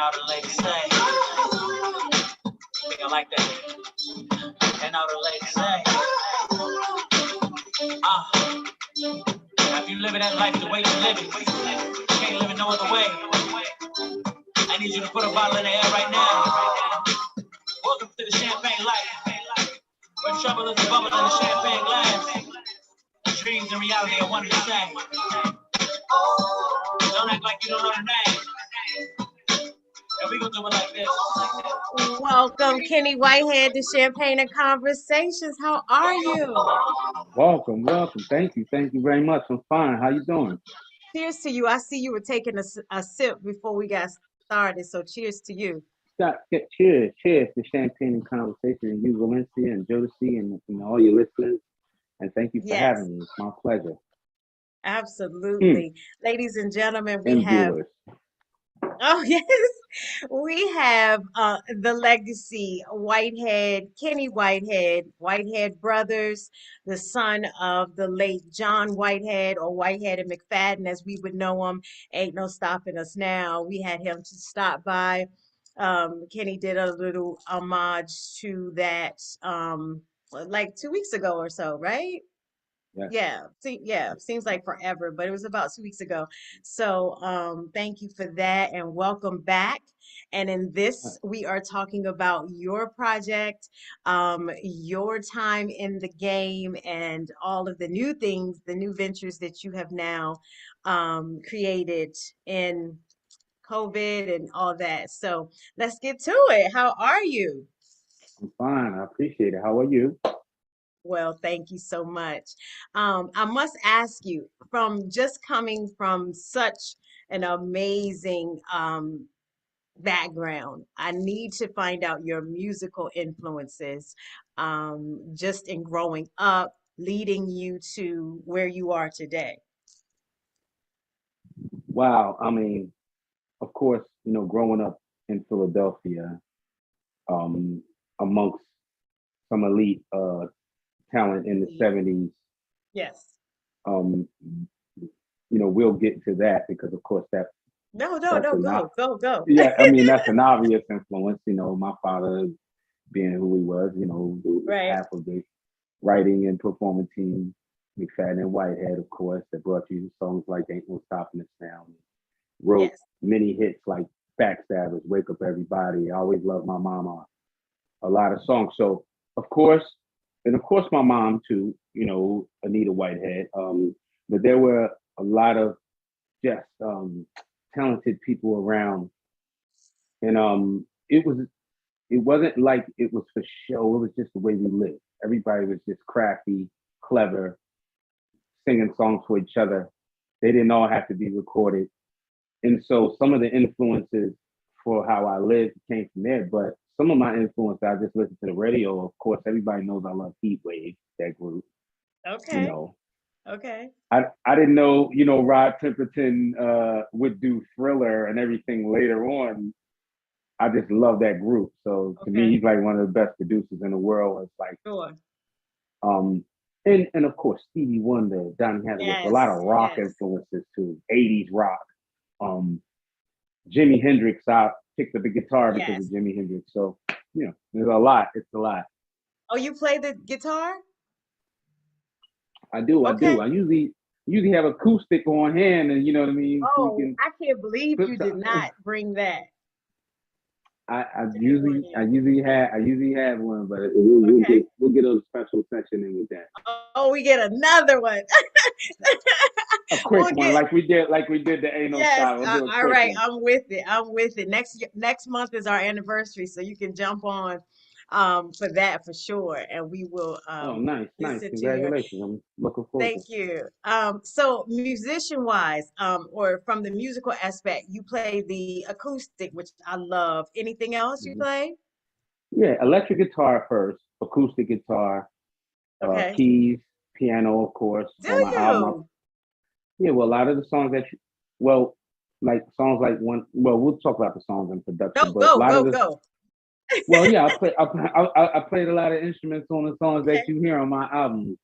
all the ladies say, I think I like that. And all the ladies say, now if you living that life the way you live it, you can't live it no other way. I need you to put a bottle in the air right now. Welcome to the champagne life, where trouble is a bubble in a champagne glass. Dreams and reality are one and the same. Don't act like you don't know the name. And we gonna do it like this. Welcome, Kenny Whitehead, to Champagne and Conversations. How are you? Welcome. Thank you very much. I'm fine. How you doing? Cheers to you. I see you were taking a sip before we got started, so cheers to you. Cheers to Champagne and Conversation, and you, Valencia, and Jodeci, and all your listeners. And thank you for having me. It's my pleasure. Absolutely. Ladies and gentlemen, we and have... viewers. Oh, yes. We have the legacy Whitehead, Kenny Whitehead, Whitehead brothers, the son of the late John Whitehead, or Whitehead and McFadden, as we would know him. Ain't no stopping us now. We had him to stop by. Kenny did a little homage to that like 2 weeks ago or so, right? Yes. Seems like forever, but it was about 2 weeks ago. So thank you for that and welcome back. And in this, we are talking about your project, your time in the game, and all of the new things, the new ventures that you have now created in COVID and all that. So let's get to it. How are you? I'm fine. I appreciate it. How are you? Well, thank you so much. I must ask you, from just coming from such an amazing background, I need to find out your musical influences, just in growing up, leading you to where you are today. Wow. I mean, of course, growing up in Philadelphia, amongst some elite talent in the 70s. Yes. We'll get to that because, of course, that. No, go. Yeah, I mean, that's an obvious influence. My father being who he was, Right. half of the writing and performing team, McFadden and Whitehead, of course, that brought you songs like Ain't No Stopping Us Now. Wrote many hits like Backstabbers, Wake Up Everybody, I Always Love My Mama, a lot of songs. So, of course, my mom too, Anita Whitehead. But there were a lot of just talented people around, and it wasn't like it was for show. It was just the way we lived. Everybody was just crafty, clever, singing songs for each other. They didn't all have to be recorded, and so some of the influences for how I lived came from there. But some of my influence, I just listened to the radio. Of course, everybody knows I love Heatwave, that group. Okay. Okay. I didn't know, Rod Temperton would do Thriller and everything later on. I just love that group. So to me, he's like one of the best producers in the world. It's like, sure. And of course, Stevie Wonder, Donny Hathaway, a lot of rock influences too, 80s rock. Jimi Hendrix, I picked up the guitar because of Jimi Hendrix. So, there's a lot. It's a lot. Oh, you play the guitar? I do. I usually have acoustic on hand, and you know what I mean. Oh, I can't believe you did not bring that. I usually have one, but we'll get a special section in with that. Oh, we get another one. A quick one, like we did the Ain't No Stop. All right, one. I'm with it. Next month is our anniversary, so you can jump on for that for sure, and we will. Oh, nice. Congratulations! I'm looking forward. Thank you. So musician wise, or from the musical aspect, you play the acoustic, which I love. Anything else you play? Yeah, electric guitar first, acoustic guitar, keys, piano, of course. Do you? Album. Yeah, well, a lot of the songs we'll talk about the songs in production. Go. Well, yeah, I played a lot of instruments on the songs that you hear on my album.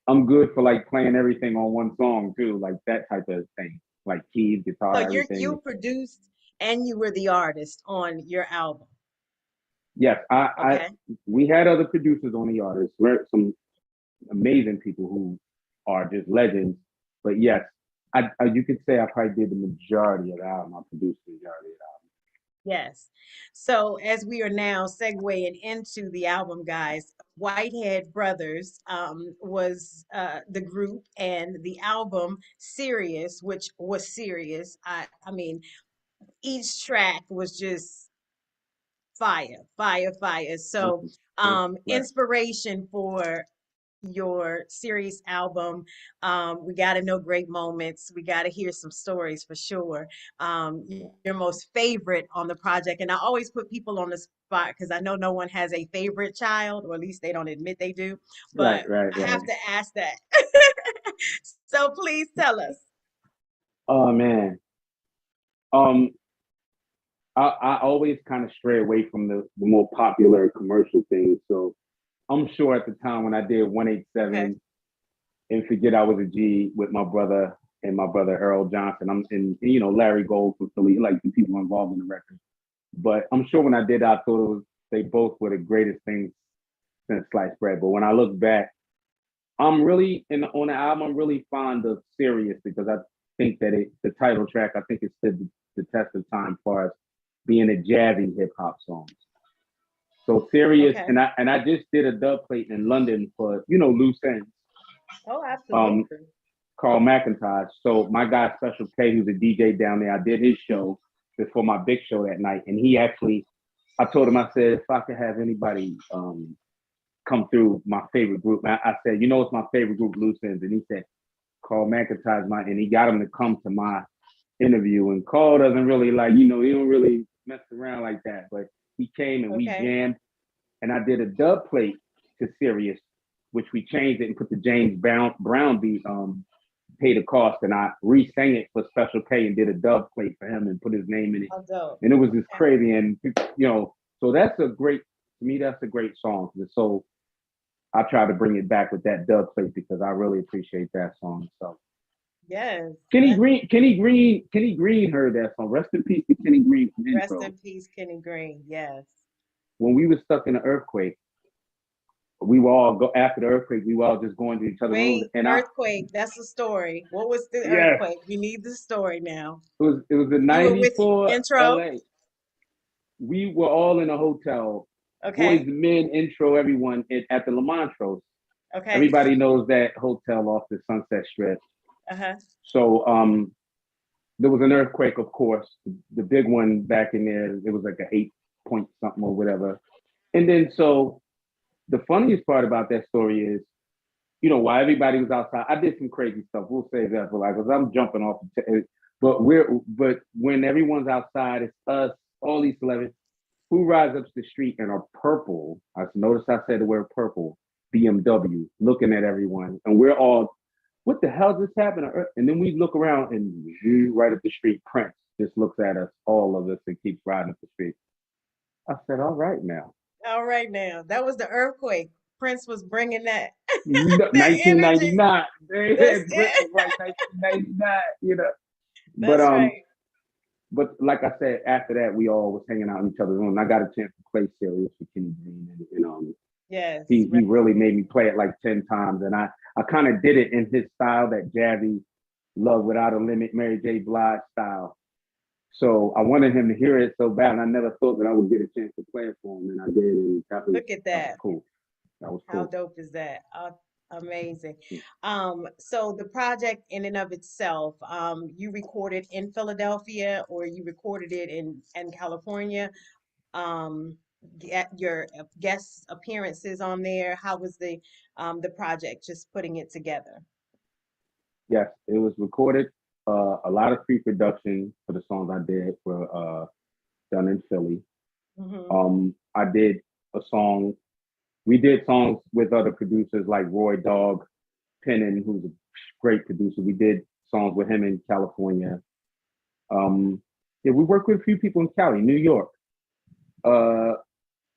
I'm good for like playing everything on one song too, like that type of thing, like keys, guitar. So everything. you produced and you were the artist on your album. Yes, Okay. we had other producers on the artists, some amazing people who are just legends. But yes, you could say I probably did the majority of the album. I produced the majority of the album. Yes. So as we are now segueing into the album, guys, Whitehead Brothers was the group, and the album Serious, which was serious. I mean, each track was just fire, fire, fire. So Right. inspiration for your series album. We got to know great moments. We got to hear some stories for sure. Your most favorite on the project. And I always put people on the spot because I know no one has a favorite child, or at least they don't admit they do. Right, But right, I have right. to ask that. So please tell us. Oh man. Um, I always kind of stray away from the more popular commercial things. So I'm sure at the time when I did Okay. 187 and Forget I Was a G with my brother and my brother Earl Johnson, I'm in, Larry Gold from Philly, like the people involved in the record. But I'm sure when I did, I thought they both were the greatest things since sliced bread. But when I look back, I'm really on the album. I'm really fond of Serious because I think that the title track, I think it stood the test of time for us being a jazzy hip hop song. So Serious, Okay. and I just did a dub plate in London for Loose Ends, Oh, um, absolutely. Carl McIntosh. So my guy Special K, who's a DJ down there, I did his show before my big show that night, and he actually, I told him, I said, if I could have anybody come through my favorite group, I said, it's my favorite group, Loose Ends, and he said, Carl McIntosh, and he got him to come to my interview. And Carl doesn't really he don't really mess around like that, but he came and we Okay. jammed, and I did a dub plate to Serious, which we changed it and put the James Brown beat, Pay the Cost, and I re-sang it for Special K and did a dub plate for him and put his name in it, Oh, dope. and it was just Okay. crazy. And so that's a great, to me, that's a great song. So I try to bring it back with that dub plate because I really appreciate that song. So Yes. Kenny Green heard that song. Rest in peace to Kenny Green from Rest Intro. in peace, Kenny Green. Yes. When we were stuck in the earthquake, we were all after the earthquake. We were all just going to each other's rooms, Wait, and earthquake. That's the story. What was the yes, earthquake? We need the story now. it was the You were with '94 intro? LA. We were all in a hotel. Boys, Okay. men, intro, everyone at the La Montrose. Okay. Everybody knows that hotel off the Sunset Strip. Uh-huh. So there was an earthquake, of course, the big one back in there. It was like an 8 point something or whatever. And then so the funniest part about that story is, while everybody was outside, I did some crazy stuff. We'll say that for because I'm jumping off. But when everyone's outside, it's us, all these celebrities who rise up the street and are purple. I noticed I said the word purple, BMW, looking at everyone, and we're all, what the hell just happened? And then we look around and right up the street, Prince just looks at us, all of us, and keeps riding up the street. I said, all right now. All right now. That was the earthquake. Prince was bringing that that energy. 1999. That's Prince it. was like 1999. But That's right. but like I said, after that we all was hanging out in each other's room. And I got a chance to play Serious with Kenny Green, and Yes. he really made me play it like 10 times. And I kind of did it in his style, that jazzy Love Without a Limit, Mary J. Blige style. So I wanted him to hear it so bad, and I never thought that I would get a chance to play it for him, and I did, and Look at that was that. cool. That was How cool. dope is that? Amazing. So the project in and of itself, you recorded in Philadelphia or you recorded it in California. Get your guest appearances on there. How was the project just putting it together? Yes, it was recorded. A lot of pre-production for the songs I did were done in Philly. Hmm. I did a song. We did songs with other producers like Roy Dogg Pennon, who's a great producer. We did songs with him in California. Yeah, we worked with a few people in Cali, New York. Uh,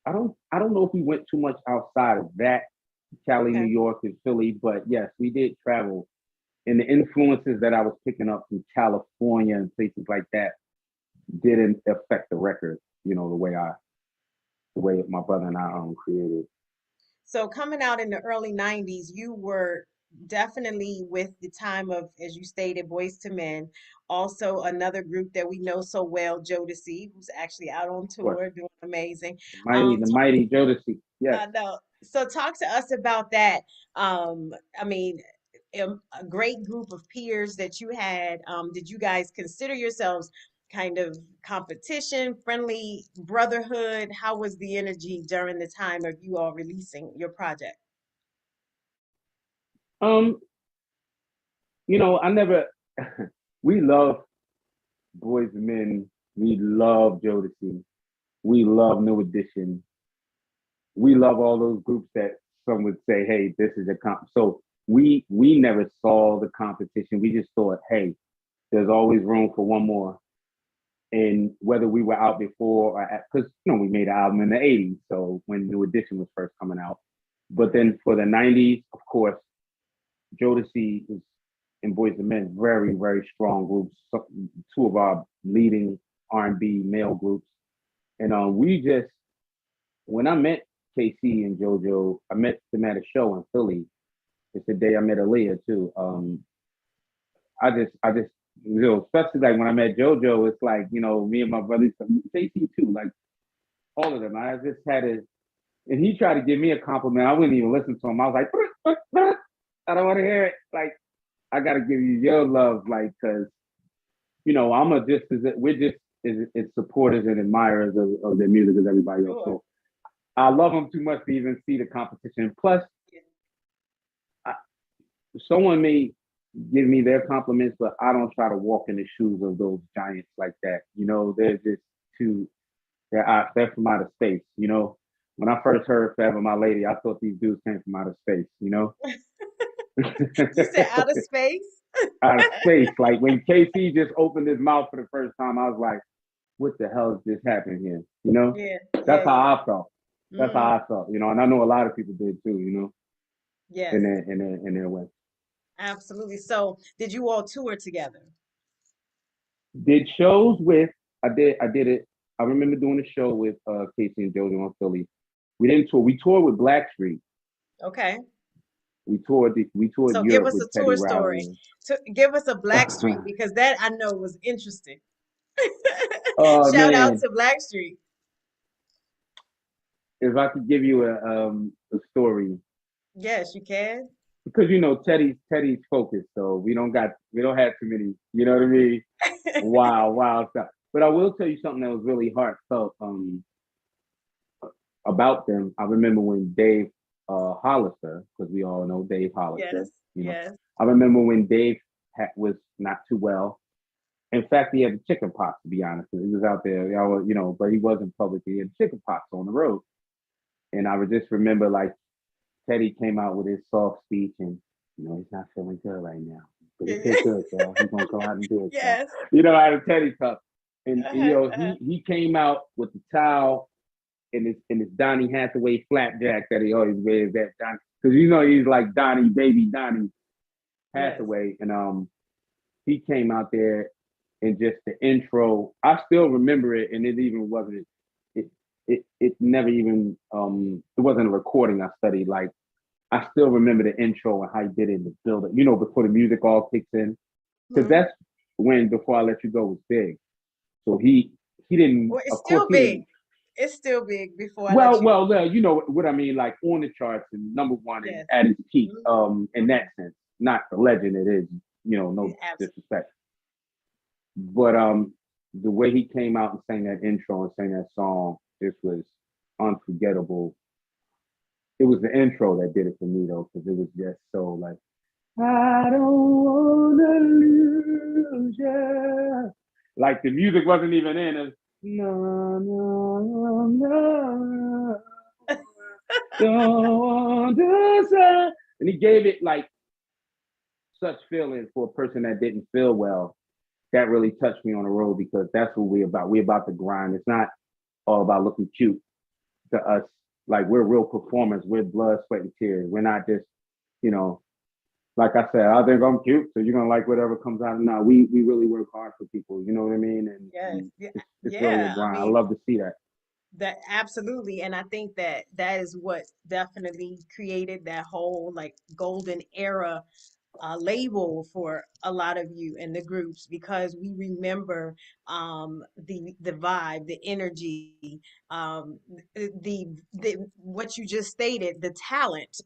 I don't know if we went too much outside of that, Cali, New Okay. York, and Philly, but yes, we did travel. And the influences that I was picking up from California and places like that didn't affect the record, the way my brother and I created. So coming out in the early 90s, you were definitely with the time of, as you stated, Boys to Men. Also another group that we know so well, Jodeci, who's actually out on Of course, tour doing amazing. the mighty Jodeci. Yes. I know. So talk to us about that. I mean, a great group of peers that you had. Did you guys consider yourselves kind of competition, friendly, brotherhood? How was the energy during the time of you all releasing your project? Um, I never. We love Boys and Men. We love Jodeci. We love New Edition. We love all those groups that some would say, "Hey, this is a comp." So we never saw the competition. We just thought, "Hey, there's always room for one more." And whether we were out before or because we made an album in the '80s, so when New Edition was first coming out. But then for the '90s, of course, Jodeci is and Boys and Men, very, very strong groups. So, two of our leading R&B male groups. And we just, when I met KC and JoJo, I met them at a show in Philly. It's the day I met Aaliyah too. I just, especially like when I met JoJo, it's like, me and my brothers, KC too, like all of them. I just had to, and he tried to give me a compliment. I wouldn't even listen to him. I was like, I don't want to hear it. Like, I got to give you your love, like, because, we're just as supporters and admirers of their music as everybody else. So I love them too much to even see the competition. Plus, someone may give me their compliments, but I don't try to walk in the shoes of those giants like that. They're just they're from outer space. When I first heard Forever My Lady, I thought these dudes came from outer space. You said out of space? Out of space. Like when KC just opened his mouth for the first time, I was like, what the hell is this happening here? Yeah. That's how Yeah. I felt. That's how I felt, and I know a lot of people did too, Yes, in their way. absolutely. So did you all tour together? Did shows with I did it. I remember doing a show with Casey and JoJo on Philly. We didn't tour. We toured with Blackstreet. Okay. We toured So give Europe us with a Teddy tour story. Riley. Give us a Blackstreet because that I know was interesting. Oh Shout out man, to Blackstreet. if I could give you a story, Yes, you can. because Teddy's focused, so we don't have too many, you know what I mean? Wow stuff. But I will tell you something that was really heartfelt about them. I remember when Dave Hollister, because we all know Dave Hollister, Yes, yes. I remember when Dave was not too well. In fact, he had chicken pox, to be honest. He was out there, but he wasn't publicly. He had chicken pox on the road. And I would just remember, like, Teddy came out with his soft speech, and he's not feeling good right now, but he feel good, so he's gonna go out and do it. So. Yes. Out of Teddy cup, and Uh-huh, uh-huh. he came out with the towel and his Donny Hathaway flapjack that he always wears. That Donny, because he's like Donny, baby Donny Yes. Hathaway, and he came out there and just the intro. I still remember it, and it even wasn't. It never even it wasn't a recording I studied. Like I still remember the intro and how he did it in the building, before the music all kicks in. Because Mhm. that's when Before I Let You Go was big. So he didn't, Well, it's of course still he big. didn't. It's still big before I let Well, you go. you know what I mean, like on the charts and number one and Yes. at its peak, in Mhm. that sense. Not the legend it is, Yeah, no absolutely. disrespect. But the way he came out and sang that intro and sang that song, this was unforgettable. It was the intro that did it for me though, because it was just so like, I don't wanna lose you. Like the music wasn't even in. It was, no, no, no, don't understand. And he gave it like such feeling for a person that didn't feel well. That really touched me on the road because that's what we're about. We're about the grind. It's not all about looking cute to us. Like we're real performers. We're blood, sweat, and tears. We're not just, you know, like I said, I think I'm cute, so you're gonna like whatever comes out. Now we really work hard for people. You know what I mean? Yes. And Yeah. it's really a Yeah. I grind. I mean, love to see that. that absolutely. And I think that that is what definitely created that whole like golden era label for a lot of you in the groups, because we remember the vibe, the energy, the what you just stated, the talent.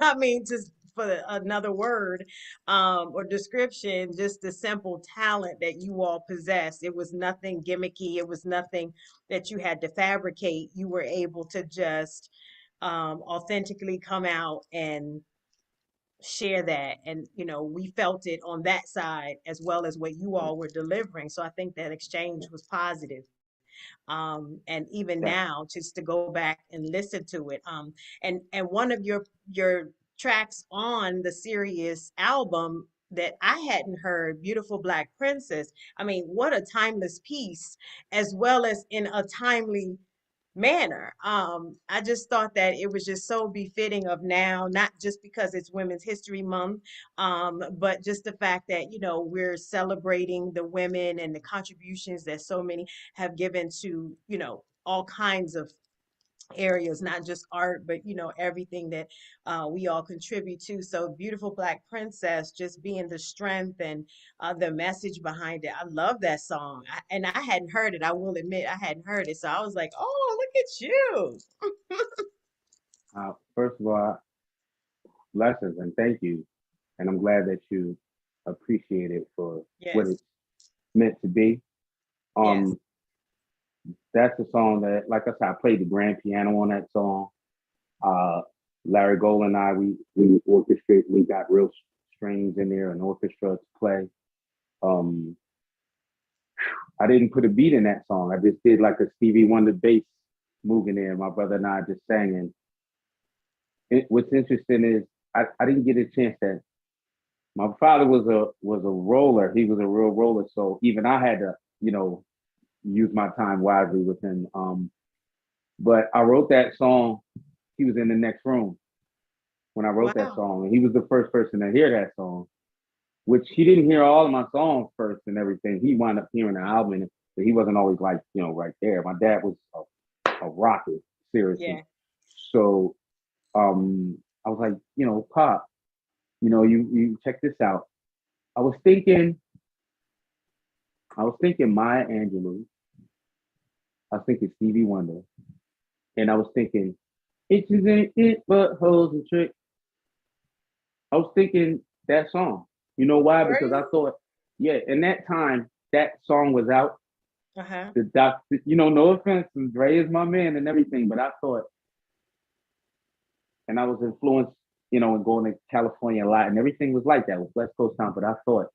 I mean, just for another word or description, just the simple talent that you all possess. It was nothing gimmicky. It was nothing that you had to fabricate. You were able to just authentically come out and share that, and we felt it on that side as well as what you all were delivering. So I think that exchange was positive. And even Yeah. now, just to go back and listen to it, and one of your tracks on the Serious album that I hadn't heard, Beautiful Black Princess. I mean, what a timeless piece, as well as in a timely manner. I just thought that it was just so befitting of now, not just because it's Women's History Month, but just the fact that, we're celebrating the women and the contributions that so many have given to, all kinds of areas, not just art, but everything that we all contribute to. So Beautiful Black Princess, just being the strength and the message behind it. I love that song. And I hadn't heard it. I will admit I hadn't heard it. So I was like, oh, look at you. First of all, blessings and thank you, and I'm glad that you appreciate it for what Yes. it's meant to be. Yes. Um, that's a song that, like I said, I played the grand piano on that song. Uh, Larry Gold and I, we orchestrate. We got real strings in there, an orchestra to play. Um, I didn't put a beat in that song. I just did like a Stevie Wonder bass moving there. My brother and I just sang. And what's interesting is I didn't get a chance to. My father was a roller. He was a real roller. So even I had to, use my time wisely with him. But I wrote that song. He was in the next room when I wrote that Wow. song, and he was the first person to hear that song. Which he didn't hear all of my songs first and everything. He wound up hearing the album, but he wasn't always like right there. My dad was a rocket, seriously. Yeah. So I was like, Pop, you check this out. I was thinking, Maya Angelou. I was thinking Stevie Wonder, and I was thinking, itches ain't it but hoes and tricks. I was thinking that song. You know why? Were Because I you? thought, yeah, in that time that song was out. Uh-huh. The doc, no offense, Dre is my man and everything, but I thought, and I was influenced, in going to California a lot, and everything was like that with West Coast time. But I thought,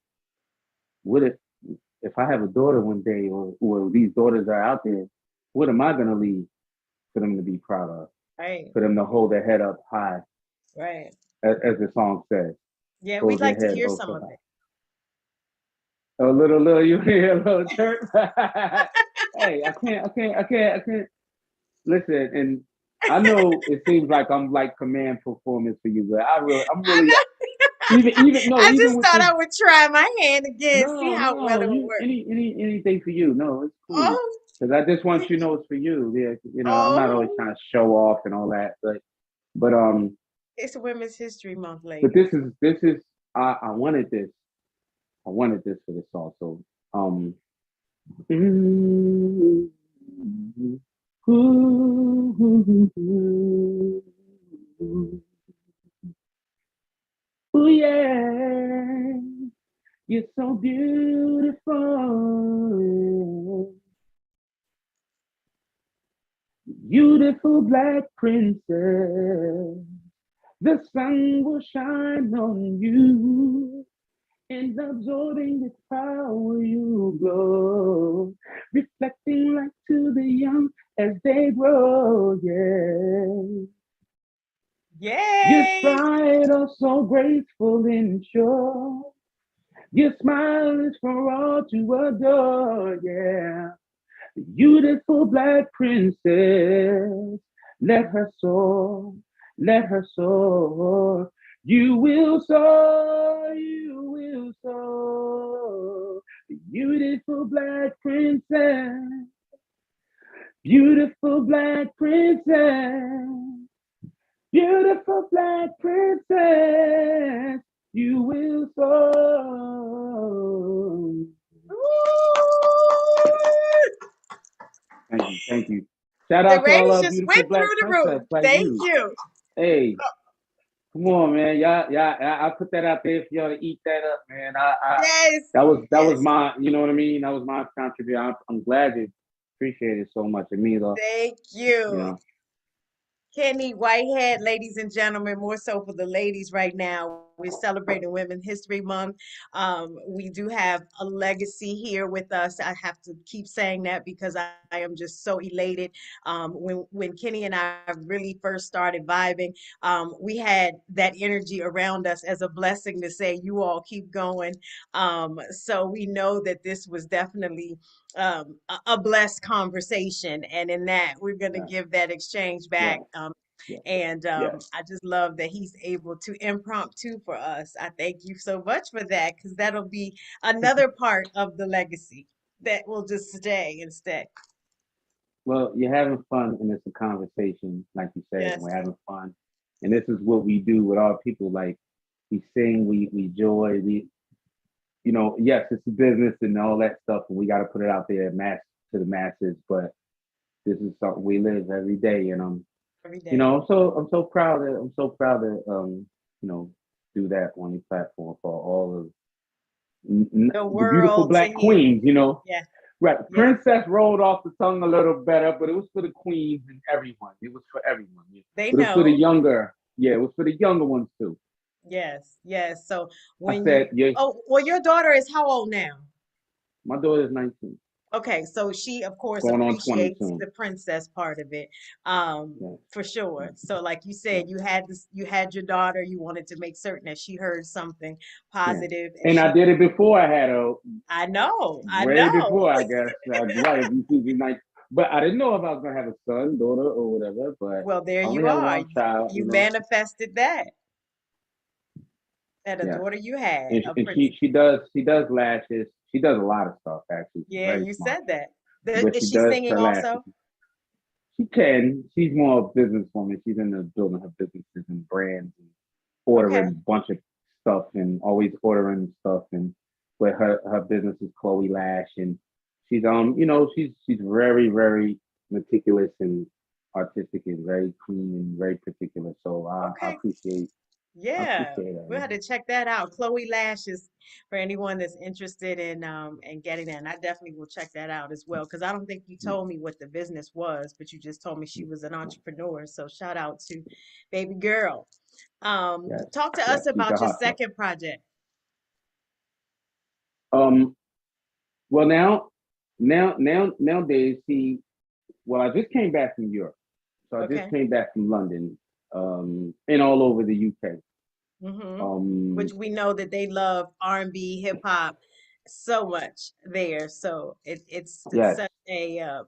what if I have a daughter one day, or these daughters are out there, what am I gonna leave for them to be proud of, Right. for them to hold their head up high, Right. as the song says, Yeah, we'd hold your like to head hear oh some so of high. it. A little, you hear a little chirp. Hey, I can't. Listen, and I know it seems like I'm like command performance for you, but I'm I really know. even no, I even just with thought this. I would try my hand again, see how well No, it would you work. anything for you. No, it's cool Oh, because I just want you to know it's for you. Yeah, I'm not always oh, trying to show off and all that, but it's Women's History Month, but ladies. this is I wanted this. I wanted this for this song. So um. Ooh, yeah, you're so beautiful, beautiful black princess. The sun will shine on you, and absorbing its power you glow, reflecting light to the young as they grow. Yeah, your Yay! stride are so graceful and sure. Your smile is for all to adore, yeah. Beautiful black princess, let her soar, let her soar. You will soar, beautiful black princess, beautiful black princess, beautiful black princess, you will soar. Thank you, thank you. Shout The out to all ratings our just beautiful went black through the princess roof. like Thank you. you. Hey, come on, man. I put that out there for y'all to eat that up, man. Yes. That was Yes. my, you know what I mean? That was my contribution. I'm glad you appreciate it so much. It means, Thank you you. know, Kenny Whitehead, ladies and gentlemen, more so for the ladies right now. We're celebrating Women's History Month. We do have a legacy here with us. I have to keep saying that because I am just so elated. When Kenny and I really first started vibing, we had that energy around us as a blessing to say, you all keep going. So we know that this was definitely a blessed conversation. And in that, we're going to yeah, give that exchange yeah, back. yeah, And yeah. I just love that he's able to impromptu for us. I thank you so much for that because that'll be another part of the legacy that will just stay and stay. Well, you're having fun and it's a conversation, like you said, and Yes, we're having fun. And this is what we do with our people. Like we sing, we joy, yes, it's a business and all that stuff, and we got to put it out there mass to the masses. But this is something we live every day, and every day. I'm so proud to you know, do that on the platform for all of The the beautiful world to black hear. queens, you know. Yeah, Right, yeah. princess rolled off the tongue a little better, but it was for the queens and everyone. It was for everyone, yeah. They But it was for the know. younger, yeah, it was for the younger ones too. Yes, yes. So I when said, you, yeah, oh, well, your daughter is how old now? my daughter's 19, Okay, so she of course going on 20 appreciates soon. the princess part of it, Yeah, for sure. yeah, So like you yeah. said, you had your daughter, you wanted to make certain that she heard something Yeah. positive, and And I she, did it before I had her, I way know. before I guess. Right, if you see me like, but I didn't know if I was gonna have a son, daughter, or whatever. But Well, there I only you have are. one child, You manifested that, a Yeah, daughter you had, and a and prince. she does lashes. She does a lot of stuff actually. She's Yeah, very you smart, said that. but Is she she does singing her lashes. also? She can. She's more a businesswoman. She's in the building her businesses and brands and ordering Okay. a bunch of stuff and always ordering stuff. And but her business is Chloe Lash, and she's she's very meticulous and artistic and very clean and very particular. So Okay. I Yeah, appreciate her. we'll have to check that out. Chloe Lashes for anyone that's interested in getting that. And I definitely will check that out as well because I don't think you Yeah, told me what the business was, but you just told me she yeah, was an yeah. entrepreneur. So shout out to baby girl. Yes, Talk to yes, us she's a about your hustler. second project. Um, well nowadays, I just came back from Europe, so I just Okay. came back from London, and all over the UK. Mm-hmm. Which Um, we know that they love R&B, hip hop so much there. So it's yes, such a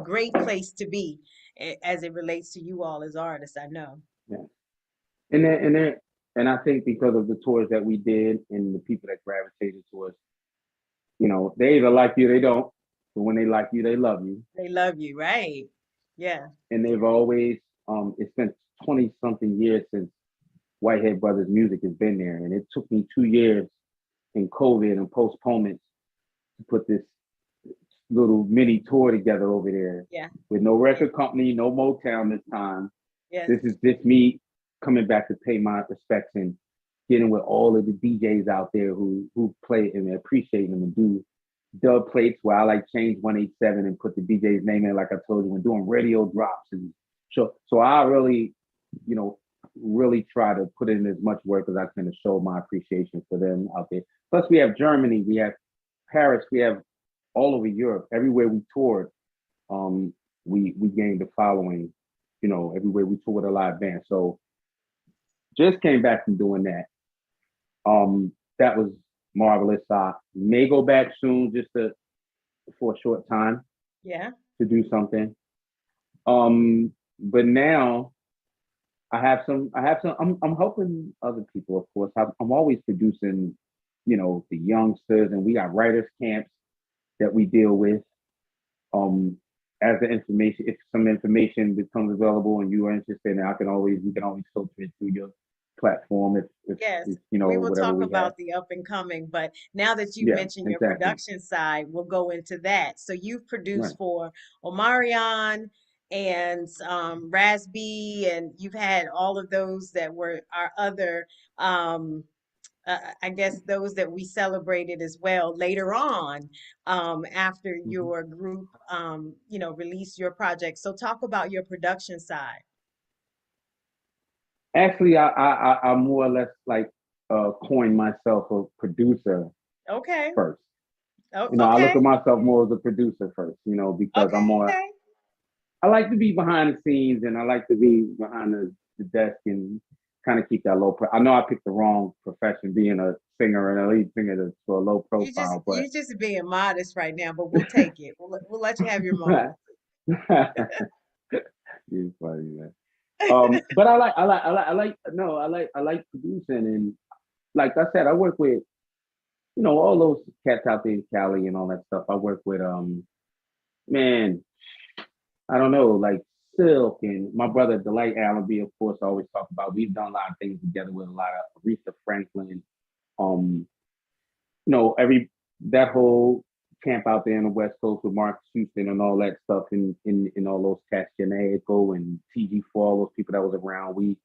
great place to be as it relates to you all as artists, I know. yes, and I think because of the tours that we did and the people that gravitated to us, they either like you, or they don't. But when they like you, they love you, They love you, right? Yeah. and they've always. It's been 20 something years since Whitehead Brothers music has been there, and it took me 2 years in COVID and postponements to put this little mini tour together over there Yeah. with no Yeah. record company, no Motown this time. Yes. This is just me coming back to pay my respects and getting with all of the DJs out there who play and appreciate them and do dub plates where I like change 187 and put the DJ's name in, like I told you, and doing radio drops. And so I really, you know, really try to put in as much work as I can to show my appreciation for them out there. Plus, we have Germany, we have Paris, we have all over Europe. Everywhere we toured, um, we gained a following. Everywhere we toured a live band. So just came back from doing that. That was marvelous. I may go back soon, for a short time Yeah. to do something. But now I have some. I'm helping other people, of course. I'm always producing, the youngsters, and we got writers camps that we deal with. Um, as the information, if some information becomes available and you are interested, and we can always filter it through your platform Yes, if we will whatever talk we have. about the up and coming, but now that you Yeah, mentioned your exactly. production side, we'll go into that. So you've produced Right. for Omarion and Rasby, and you've had all of those that were our other, um, I guess those that we celebrated as well later on, after hmm your group, released your project. So talk about your production side. Actually, I more or less like coined myself a producer Okay. first. Oh, I look okay. at myself more as a producer first. Because Okay. I like to be behind the scenes and I like to be behind the desk and kind of keep that I know I picked the wrong profession, being a singer and a lead singer for a low profile, but You just being modest right now, but we'll take it. We'll let you have your moment. you're funny, man. But I like producing, and like I said, I work with all those cats out there in Cali and all that stuff. I work with man, I don't know, like Silk and my brother Delight Allenby, of course, I always talk about. We've done a lot of things together with a lot of Aretha Franklin. Um, every that whole camp out there in the West Coast with Mark Houston and all that stuff, in all those cats, Janae Echo and TG4, all those people that was around.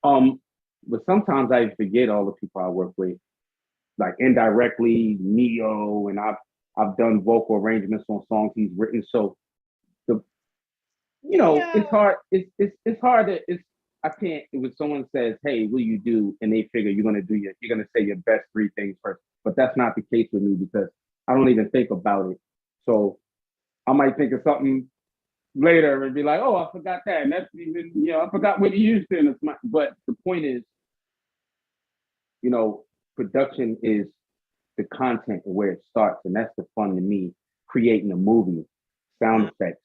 Um, but sometimes I forget all the people I work with, like indirectly, Neo, and I've done vocal arrangements on songs he's written. So the it's Neo. hard. It's hard to it's I can't when someone says, "Hey, what do you do?" and they figure you're gonna say your best three things first. But that's not the case with me because I don't even think about it. So I might think of something later and be like, "Oh, I forgot that." And that's even I forgot what you used to. And but the point is, you know, production is the content and where it starts, and that's the fun to me. Creating a movie, sound Mm, effects,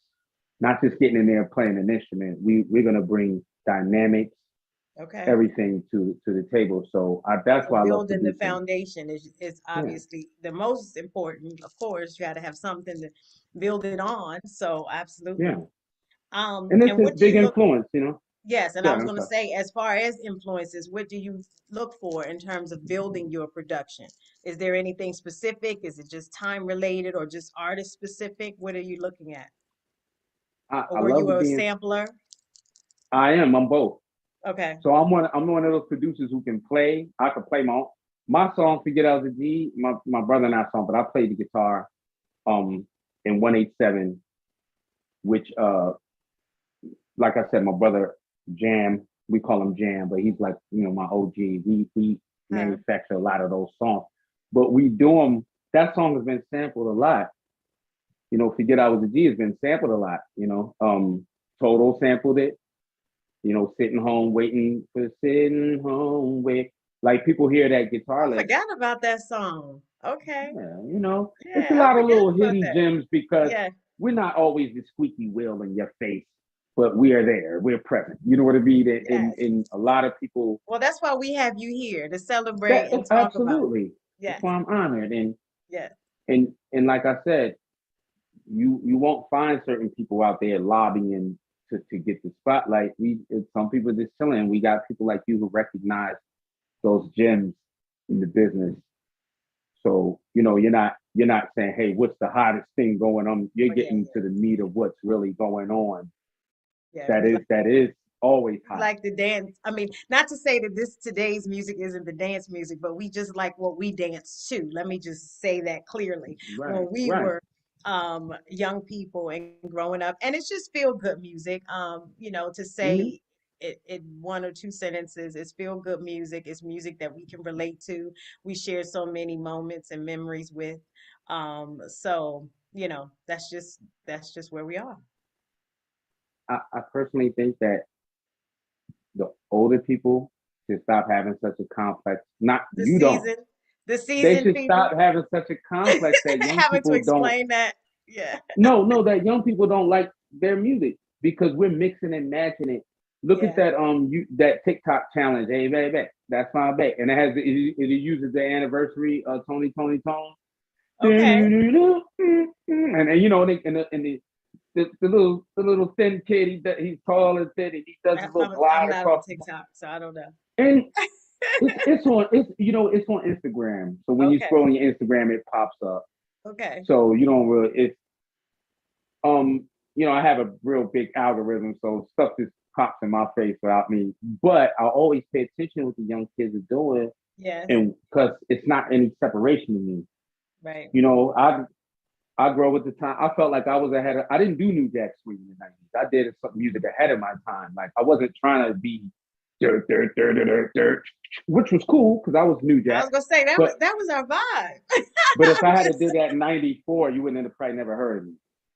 not just getting in there and playing an instrument. We're gonna bring dynamics, okay. everything to the table. So that's So why I love building the producing. foundation is Yeah, obviously the most important. Of course, you got to have something to build it on. So absolutely. yeah, and it's And a what do big you look? influence. Yes, and I Yeah, was I'm going to sorry. say, as far as influences, what do you look for in terms of building your production? Is there anything specific? Is it just time related or just artist specific? What are you looking at? Or I were you love a being. sampler? I am. I'm both. Okay. So I'm one of those producers who can play. I can play my song. Forget I was a G. My brother and I song, but I played the guitar um in 187, which like I said, my brother Jam, we call him Jam, but he's like, my OG. We Huh. manufacture a lot of those songs, but we do them. That song has been sampled a lot. Forget I was a G has been sampled a lot. Total sampled it. Sitting home waiting for sitting home wait. Like people hear that guitar I lick. forgot about that song. Okay. Yeah, it's a Yeah, I lot of forgot little about hidden that. gems because Yeah. we're not always the squeaky wheel in your face, but we are there. We're present. You know what I mean? Yes. In a lot of people, Well, that's why we have you here to celebrate that and talk about it. absolutely. That's Yes. why I'm honored. Yes. And like I said, you won't find certain people out there lobbying to get the spotlight. Some people just chilling. We got people like you who recognize those gems in the business. So you're not saying, hey, what's the hottest thing going on? You're Oh, yeah, getting to yeah. the meat of what's really going on. Yeah. That is always We hot. like the dance. I mean, not to say that this today's music isn't the dance music, but we just like what we dance to. Let me just say that clearly. Right, When we right. were young people and growing up, and it's just feel good music. To hmm say it in one or two sentences, it's feel good music. It's music that we can relate to. We share so many moments and memories with. So that's just where we are. I personally think that the older people should stop having such a complex. Not The you don't. season, the They seasoned should stop people. having such a complex that young Having to people don't. explain that. Yeah. No, that young people don't like their music because we're mixing and matching it. Look at Yeah. that that TikTok challenge. Hey baby, that's my baby, and it uses the anniversary of Tony. Okay. And you know, the little thin kid, he's tall and thin, and he does a little I'm glide not on across, TikTok, so I don't know. and it's on Instagram. So when you Okay. scroll on your Instagram, it pops up. Okay. So you don't really it's I have a real big algorithm, so stuff just pops in my face without me. But I always pay attention what the young kids are doing, Yes. and because it's not any separation to me. Right. You know, I grow with the time. I felt like I was ahead of. I didn't do New Jack Swing in the '90s. I did some music ahead of my time. Like I wasn't trying to be dirt, dirt, dirt, dirt, dirt, dirt, which was cool because I was New I Jack. was gonna say But that was our vibe. but if I'm I had to just do that in '94, you wouldn't have probably never heard of me,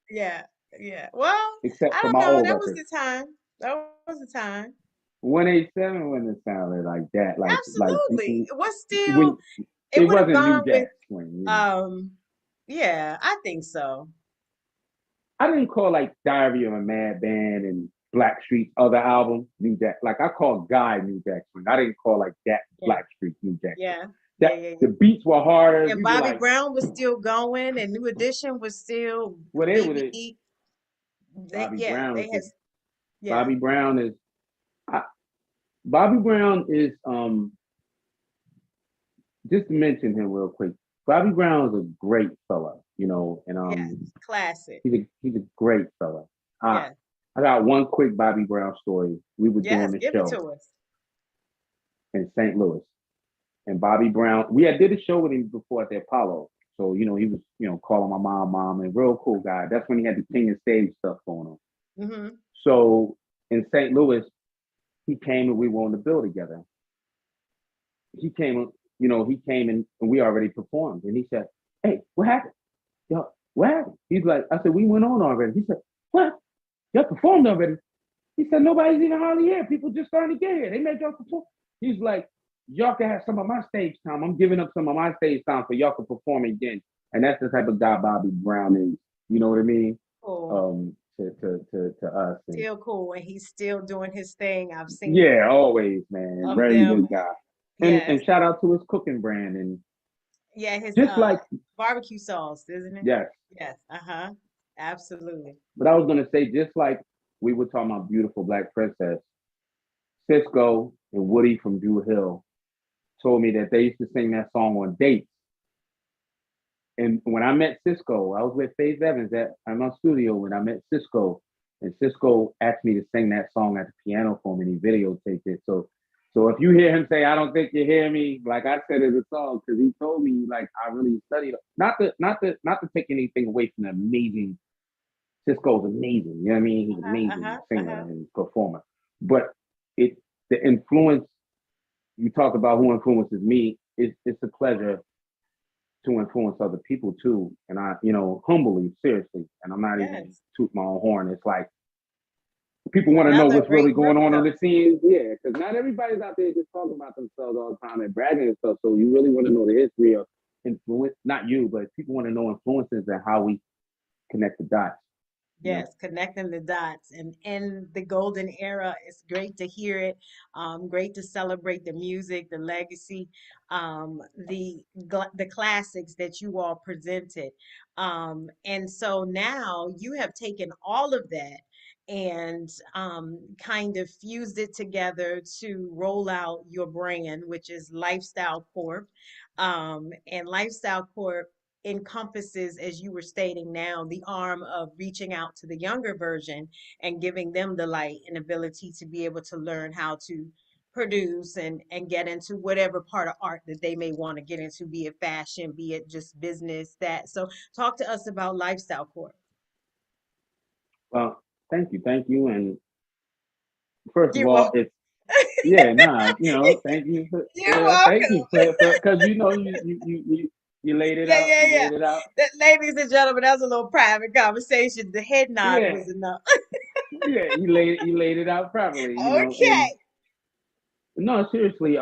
yeah, yeah. Well, except I for don't my know. old That was record. the time. That was the time. 187 wouldn't have sounded like that. Like Absolutely. It was still when it it would have wasn't New gone with Jack Swing. um yeah, I think so. I didn't call like Diary of a Madman and Blackstreet's other album New Jack. Like I called Guy New Jack Swing. I didn't call like that Yeah. Blackstreet New Jack Swing. Yeah. Yeah, That yeah, the yeah. beats were harder. And We were Bobby like, Brown was still going and New Edition was still what it with it? BB. Bobby Yeah, Brown they is had the yeah. Bobby Brown is I, Bobby Brown is just to mention him real quick. Bobby Brown is a great fella, and Yes. Classic. he's a great fella. I Yes. I got one quick Bobby Brown story. We were doing Yes, a give it show to us. in St. Louis, and Bobby Brown. We had did a show with him before at the Apollo, so he was calling my mom, and real cool guy. That's when he had the King of Stage stuff going on. Mm-hmm. So in St. Louis, he came and we were on the bill together. He came and we already performed, and he said, "Hey, what happened? Yo, what happened?" He's like, I said, "We went on already." He said, "What? Y'all performed already?" He said, "Nobody's even hardly here. People just starting to get here. They made y'all perform." He's like, "Y'all can have some of my stage time. I'm giving up some of my stage time for y'all to perform again." And that's the type of guy Bobby Brown is. You know what I mean? Cool. To us. And Still cool. And he's still doing his thing. I've seen yeah, always, man. of Very them. good guy. Yes. And shout out to his cooking brand. And Yeah, his just like, barbecue sauce, isn't it? yes. Yes. Uh-huh. Absolutely. But I was gonna say, just like we were talking about Beautiful Black Princess, Cisco and Woody from Drew Hill told me that they used to sing that song on dates. And when I met Cisco, I was with Faith Evans at my studio when I met Cisco, and Cisco asked me to sing that song at the piano for him, and he videotaped it. So if you hear him say, "I don't think you hear me," like I said in the song, because he told me like I really studied. Not to take anything away from the amazing. Cisco's amazing. You know what I mean? He's Uh-huh. amazing Uh-huh. singer Uh-huh. and performer. But the influence you talk about who influences me. It's a pleasure to influence other people too. And I, humbly, seriously, and I'm not even Yes. toot my own horn. It's like people want to know Another what's really great going group on though. the scene. Yeah, because not everybody's out there just talking about themselves all the time and bragging and stuff. So you really want to know the history of influence, not you, but people want to know influences and how we connect the dots. You know? Yes, connecting the dots and in the golden era. It's great to hear it. Great to celebrate the music, the legacy, the classics that you all presented. And so now you have taken all of that and kind of fused it together to roll out your brand, which is Lifestyle Corp. And Lifestyle Corp encompasses, as you were stating now, the arm of reaching out to the younger version and giving them the light and ability to be able to learn how to produce and get into whatever part of art that they may want to get into, be it fashion, be it just business, that. So talk to us about Lifestyle Corp. Well, thank you, and first of You're all, welcome. it's yeah, nah, thank you for You're thank you welcome. for because you laid it Yeah, out, yeah, you yeah. laid it out, Ladies and gentlemen, that was a little private conversation. The head nod yeah, was enough. yeah, you laid it out properly, and Okay. no, seriously,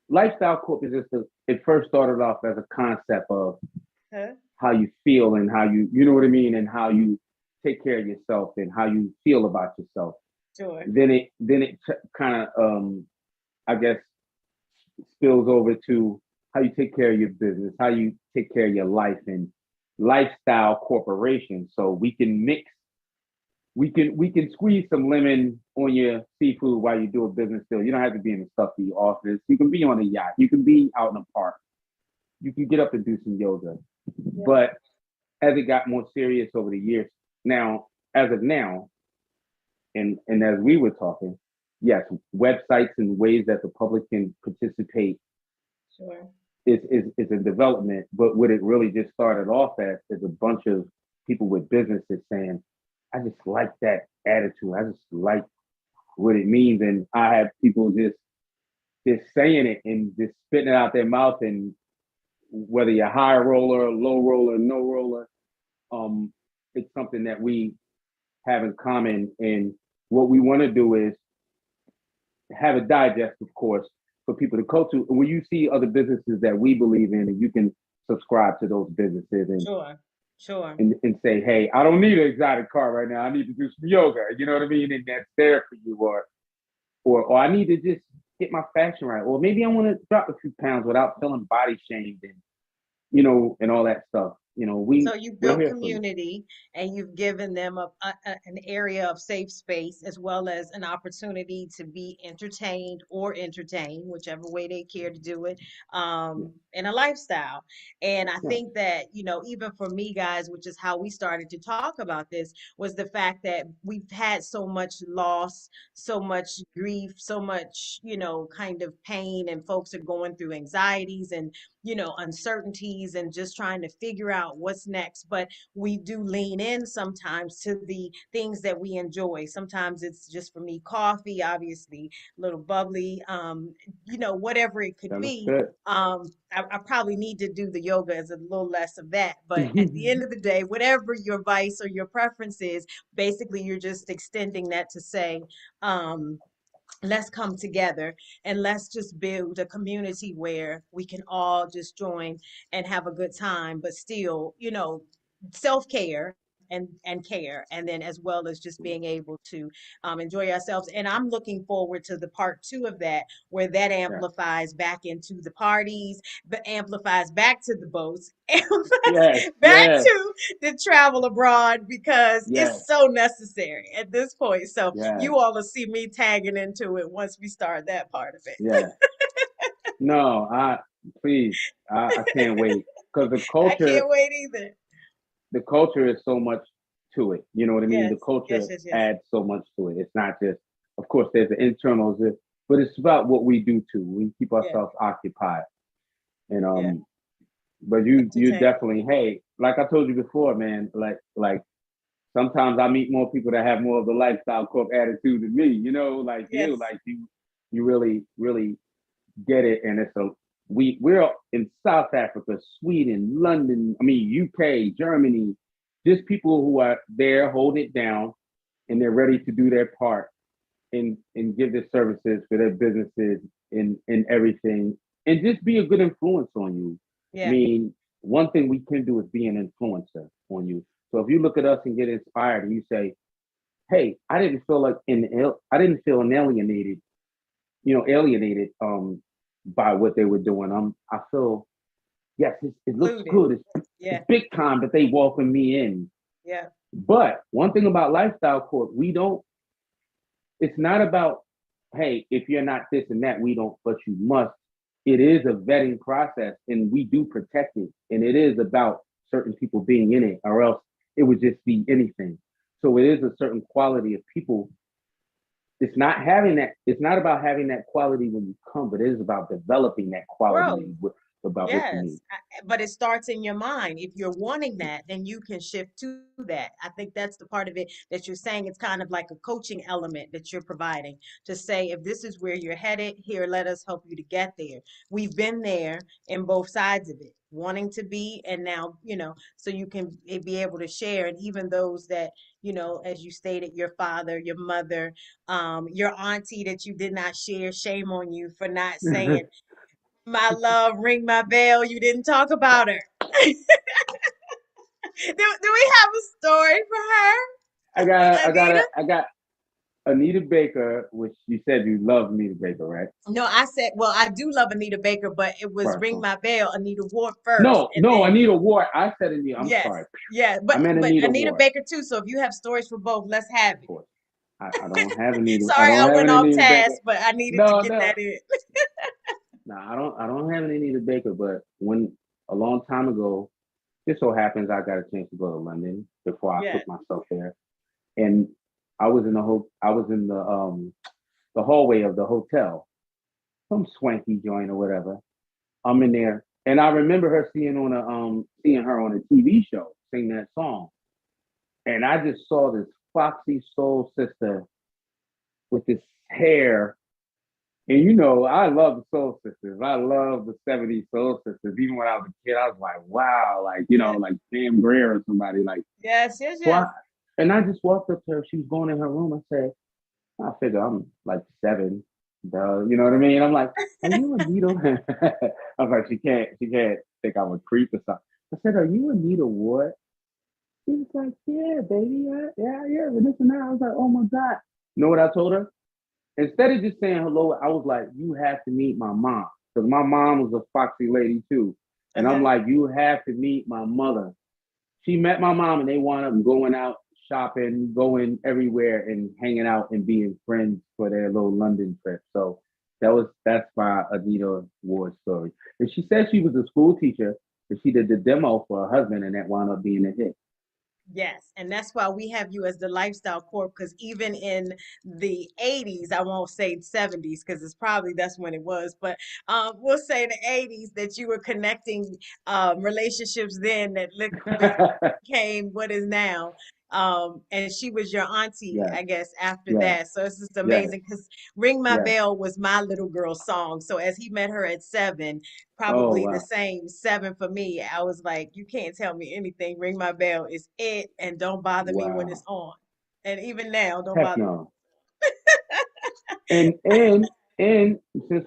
Lifestyle Corp is it first started off as a concept of Huh? how you feel and how you know what I mean, and how you take care of yourself and how you feel about yourself. Sure. Then it kind of I guess spills over to how you take care of your business, how you take care of your life and lifestyle corporation. So we can squeeze some lemon on your seafood while you do a business deal. You don't have to be in a stuffy office. You can be on a yacht. You can be out in a park. You can get up and do some yoga. Yeah. But as it got more serious over the years, now as of now, and as we were talking, yes, websites and ways that the public can participate Sure. is a development. But what it really just started off as is a bunch of people with businesses saying, I just like that attitude. I just like what it means. And I have people just saying it and just spitting it out their mouth. And whether you're high roller, low roller, no roller, it's something that we have in common. And what we want to do is have a digest, of course, for people to go to. And when you see other businesses that we believe in, and you can subscribe to those businesses and Sure. Sure. and say, hey, I don't need an exotic car right now. I need to do some yoga. You know what I mean? And that's there for you. Or I need to just get my fashion right. Or maybe I want to drop a few pounds without feeling body shamed and and all that stuff. So you We're built here for you. community and you've given them an area of safe space as well as an opportunity to be entertained or entertained, whichever way they care to do it, Yeah. in a lifestyle. And I Yeah. think that, even for me, guys, which is how we started to talk about this, was the fact that we've had so much loss, so much grief, so much, kind of pain, and folks are going through anxieties and uncertainties and just trying to figure out what's next. But we do lean in sometimes to the things that we enjoy. Sometimes it's just for me, coffee, obviously, a little bubbly, whatever it could That looks be. good. I probably need to do the yoga as a little less of that. But at the end of the day, whatever your vice or your preference is, basically you're just extending that to say, um, let's come together and let's just build a community where we can all just join and have a good time, but still, self-care and care, and then as well as just being able to enjoy ourselves. And I'm looking forward to the part two of that, where that Yeah. amplifies back into the parties, but amplifies back to the boats, amplifies Yes. back Yes. to the travel abroad, because Yes. it's so necessary at this point. So Yes. you all will see me tagging into it once we start that part of it. Yeah. No, please, I can't wait because the I culture can't wait either. the culture is so much to it. You know what I mean? The Yes, culture yes, yes, yes. adds so much to it. It's not just, of course, there's the internals, but it's about what we do too. We keep Yeah, ourselves occupied, and yeah. but you Entertain. definitely, hey, like I told you before, man, like sometimes I meet more people that have more of the lifestyle corp attitude than me. Like you, Yes. like you really get it, and we're in South Africa, Sweden, London, I mean UK, Germany, just people who are there holding it down and they're ready to do their part and give their services for their businesses and everything and just be a good influence on you. I Yeah. mean, one thing we can do is be an influencer on you. So if you look at us and get inspired and you say, hey, I didn't feel alienated, alienated by what they were doing. I feel yes, it looks Included. good. It's Yeah. big time that they welcome me in. Yeah. But one thing about Lifestyle Corp, we don't. It's not about hey, if you're not this and that, we don't. But you must. It is a vetting process, and we do protect it. And it is about certain people being in it, or else it would just be anything. So it is a certain quality of people. It's not having that. It's not about having that quality when you come, but it is about developing that quality Growth. about what you need. Yes, but it starts in your mind. If you're wanting that, then you can shift to that. I think that's the part of it that you're saying. It's kind of like a coaching element that you're providing to say, if this is where you're headed, here, let us help you to get there. We've been there in both sides of it, wanting to be, and now, so you can be able to share. And even those that, as you stated, your father, your mother, your auntie that you did not share, shame on you for not saying, my love, ring my bell. You didn't talk about her. Do we have a story for her, I got, I got, Anita? I got. Anita Baker, which you said you love Anita Baker, right? No, I said, well, I do love Anita Baker, but it was First Ring one. My Bell, Anita Ward first, No, and no, then Anita Ward. I said Anita. I'm yes, sorry. yeah, I meant but Anita Anita Ward. Baker too. So if you have stories for both, let's have Of it. course. I don't have Anita. I Sorry, don't I have went an off Anita Baker. task, but I needed to No, get no. that in. No, I don't have an Anita Baker, but when a long time ago, just so happens I got a chance to go to London before I Yeah, took myself there. And I was in the hallway of the hotel, some swanky joint or whatever. I'm in there. And I remember her seeing her on a TV show sing that song. And I just saw this foxy soul sister with this hair. And you know, I love the Soul Sisters. I love the 70s Soul Sisters. Even when I was a kid, I was like, wow, like, you know, yeah, like Pam Grier or somebody like, yes, yes, so yes. and I just walked up to her. She was going in her room. I said, I figure I'm like 7. You know what I mean? I'm like, are you Anita? I was like, she can't think I'm a creep or something. I said, are you Anita Ward? She was like, yeah, baby, yeah, and this and that. I was like, oh my God. You know what I told her? Instead of just saying hello, I was like, you have to meet my mom. Because my mom was a foxy lady too. And I'm Okay. like, you have to meet my mother. She met my mom and they wound up going out shopping, going everywhere and hanging out and being friends for their little London trip. So that's my Anita Ward story. And she said she was a school teacher, and she did the demo for her husband, and that wound up being a hit. Yes, and that's why we have you as the lifestyle corp, because even in the 80s, I won't say 70s because it's probably that's when it was, but we'll say the 80s that you were connecting relationships then that became what is now. And she was your auntie, Yes, I guess, after yes, that. So it's just yes, amazing because Ring My yes. Bell was my little girl's song. So as he met her at 7, Oh probably the wow. same 7 for me. I was like, you can't tell me anything. Ring My Bell is it, and don't bother me when it's Wow. on. And even now, don't Heck bother me. no. And and and since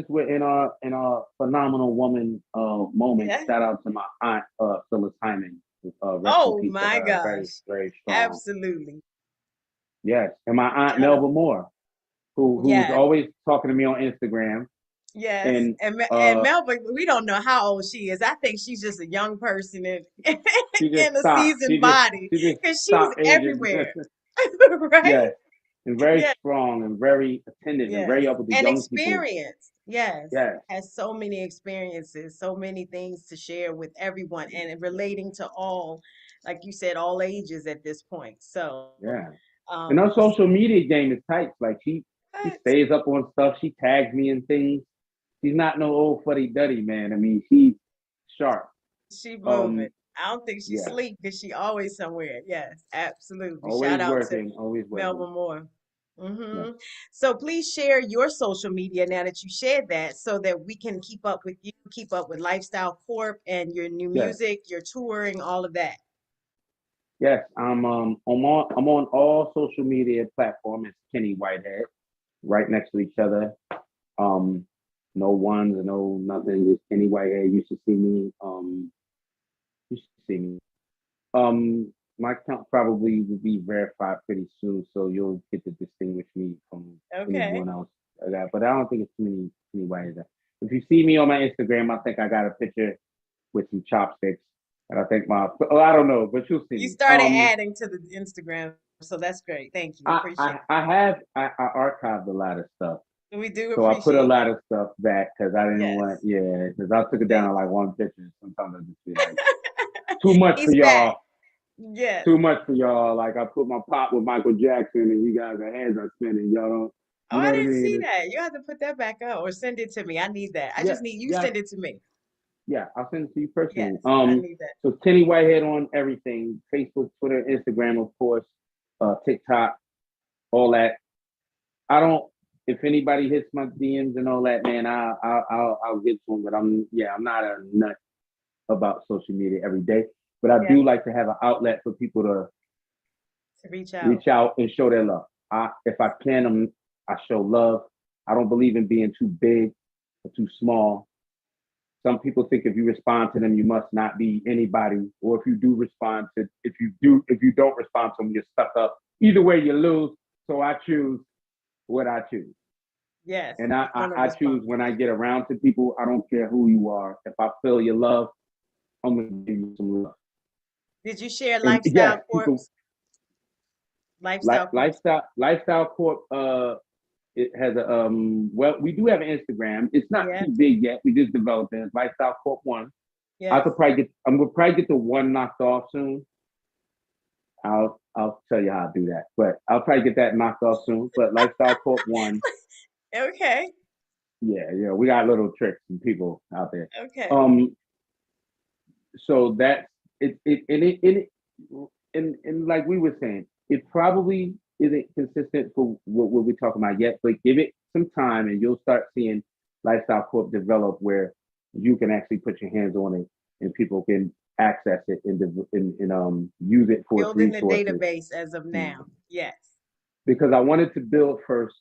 we're in our phenomenal woman moment, Yeah. shout out to my aunt Phyllis Hyman. Rest in Oh peace to my her. Very, gosh. very strong. Absolutely. Yes. And my aunt Uh, Melba Moore, who's yes. always talking to me on Instagram. Yes. And And Melba, we don't know how old she is. I think she's just a young person in she just in a stopped. seasoned body She just because she's stopped aging. everywhere. Right? Yes. And very Yeah. strong and very attentive and Yes. very up with the And young people. experience. Yes. Yes. Has so many experiences, so many things to share with everyone and relating to all, like you said, all ages at this point. So, Yeah. And her social media game is tight. Like she what? stays up on stuff. She tags me in things. She's not no old fuddy duddy, man. I mean, she's sharp. She moving. Um, I don't think she yeah. sleep because she always somewhere. Yes, absolutely. Shout Always out to working, always working. Melba Moore. Yeah. So please share your social media now that you shared that so that we can keep up with you, keep up with Lifestyle Corp and your new Yes. music, your touring, all of that. Yes. I'm on all social media platforms. It's Kenny Whitehead, right next to each other. Um, no ones, no nothing. Just Kenny Whitehead. You should see me. You should see me. My account probably will be verified pretty soon, so you'll get to distinguish me from Okay. anyone else. But I don't think it's too many ways. If you see me on my Instagram, I think I got a picture with some chopsticks, and I think I don't know, but you'll see You me. started adding to the Instagram, so that's great. Thank you. Appreciate I archived a lot of stuff, it. We do so I put a appreciate lot of stuff back because I didn't Yes. want, yeah, because I took it down Thank to like you. one picture. Sometimes I just feel like too much for He's back. y'all. Yes. Too much for y'all. Like I put my pop with Michael Jackson, and you guys' heads are spinning. Y'all don't, Oh, you know I what I didn't mean? see that. You have to put that back up or send it to me. I need that. I Yeah, just need you yeah, send it to me. yeah. I'll send it to you personally. Yes, I need that. So Kenny Whitehead on everything: Facebook, Twitter, Instagram, of course, TikTok, all that. I don't. If anybody hits my DMs and all that, man, I'll get to them. But I'm not a nut about social media every day. But I Yeah, do like to have an outlet for people to to reach out. reach out and show their love. If I can, I show love. I don't believe in being too big or too small. Some people think if you respond to them, you must not be anybody, or if you don't respond to them, you're stuck up. Either way, you lose. So I choose what I choose. Yes, And one of I choose response. when I get around to people, I don't care who you are. If I feel your love, I'm gonna give you some love. Did you share And yes, Lifestyle Corp's people Lifestyle Corp's? lifestyle corp it has a well, we do have an Instagram. It's not Yeah, too big yet. We just developed it. It's Lifestyle Corp One. I yes. could probably get I'm gonna probably get the one knocked off soon. I'll tell you how to do that. But I'll probably get that knocked off soon. But Lifestyle Corp One, Okay, yeah, we got little tricks and people out there. okay. Um, so that's and like we were saying, it probably isn't consistent for what we're talking about yet, but give it some time and you'll start seeing Lifestyle Corp develop where you can actually put your hands on it and people can access it and use it for its Building the resources. database as of now. Yes, Because I wanted to build first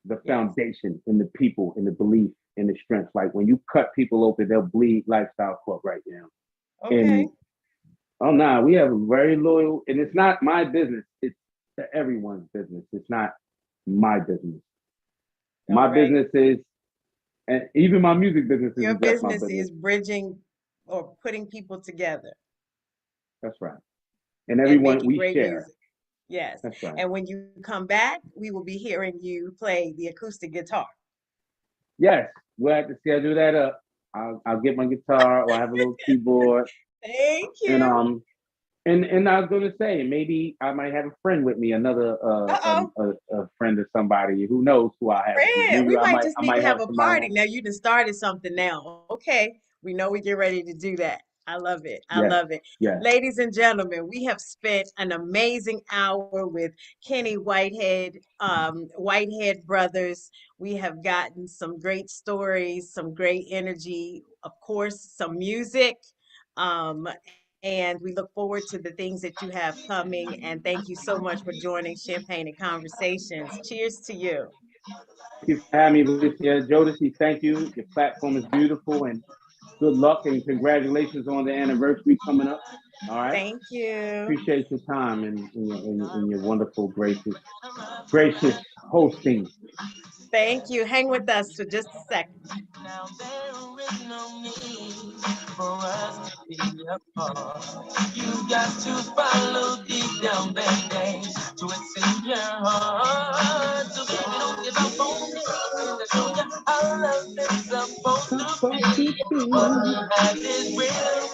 the yes. foundation in the people, in the belief, in the strength. Like when you cut people open, they'll bleed Lifestyle Corp right now. Okay. And oh nah, we have a very loyal, and it's not my business. It's everyone's business. It's not my business. All My right. business is, and even my music business Your isn't just my business business. is bridging or putting people together That's right. And and everyone making we great share. music. Yes. That's right. And when you come back, we will be hearing you play the acoustic guitar. Yes, we'll have to schedule that up. I'll get my guitar or I have a little keyboard, Thank and you. I was gonna say maybe I might have a friend with me, another Uh-oh. a friend or somebody who knows who I have with me. Friend, Maybe we might just I need might to have have a somebody party. else. Now you done started something now. Okay. We know we get ready to do that. I love it. I Yes, love it. yes. Ladies and gentlemen, we have spent an amazing hour with Kenny Whitehead, Whitehead Brothers. We have gotten some great stories, some great energy, of course, some music. And we look forward to the things that you have coming. And thank you so much for joining Champagne and Conversations. Cheers to you. Thank you for having me, Alicia. Jodeci, thank you. Your platform is beautiful and good luck and congratulations on the anniversary coming up. All right. Thank you. Appreciate your time and your wonderful, gracious hosting. Thank you. Hang with us for just a second. Now there is no need for us to be apart. You got to follow deep down, baby, to what's in your heart. So baby, don't give up on me. I show you how love is supposed to Supposed be. to What be. you have is real.